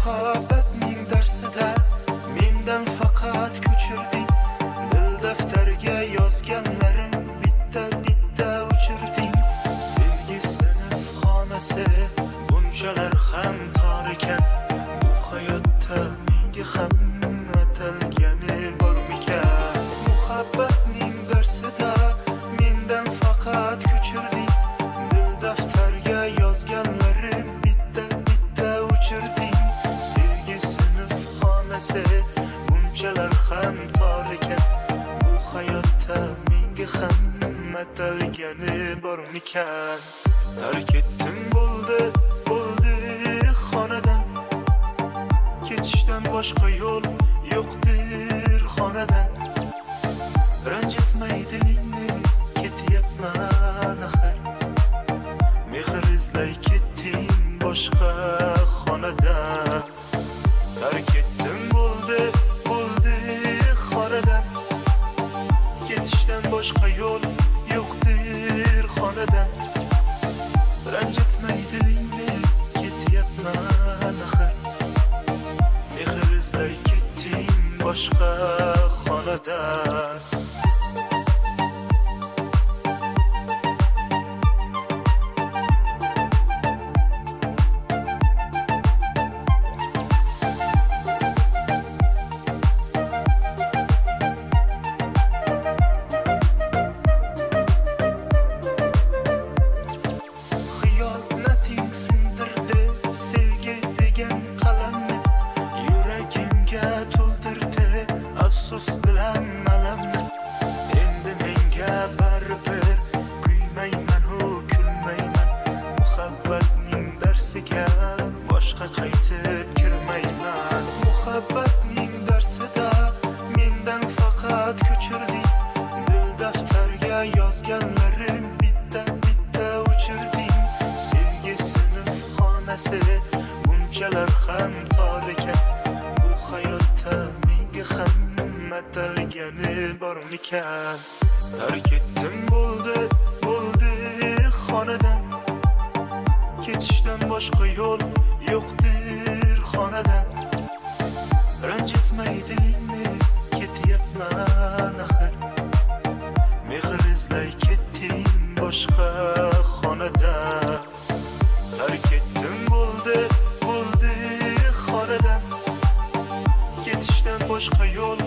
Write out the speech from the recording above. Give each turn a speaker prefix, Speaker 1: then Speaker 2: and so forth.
Speaker 1: muhabbatning darsida mendan faqat ko'chirding. Dil daftarga yozganlarim bitta o'chirding. Sevgi sinf xonasi bunchalar ham tor ekan. Bu hayotda menga ham atalgani bormikan? Muhabbatning darsida mendan faqat ko'chirding. Dil daftarga yozganlarim bitta o'chirding. Sevgi sinf xonasi bunchalar ham tor ekan. Bu hayotda menga ham atalgani bormikan? Tark etdim bo'ldi xonadan. Ketishdan boshqa yo'l yo'qdir xonadan. Ranjitmay dilingni ketyapman axir. Mehr izlay ketding boshqa xonadan. Tark etdim bo'ldi xonadan. Ketishdan boshqa yo'l yo'qdir xonadan. Ranjitmay dilingni ketyapman axir. Mehr izlay ketding boshqa xonadan. Xiyonating sindirdi sevgi degan qalamni. Yuragimga to'ldirdi afsus bilan alamni. Endi menga baribir kuymayman-u kulmayman. Muhabbatning darsiga boshqa qaytib kirmayman. Muhabbatning darsida mendan faqat ko'chirding. Dil daftarga yozganlarim bitta o'chirding. Sevgi sinf xonasi bunchalar ham tor ekan. Bu hayotda menga ham atalgani bormikan? Tark etdim bo'ldi xonadan. Ketishdan boshqa yo'l yo'qdir xonadan. Ranjitmay dilingni ketyapman axir. Mehr izlay ketding boshqa xonadan. Tark etdim bo'ldi xonadan. Ketishdan boshqa yo'l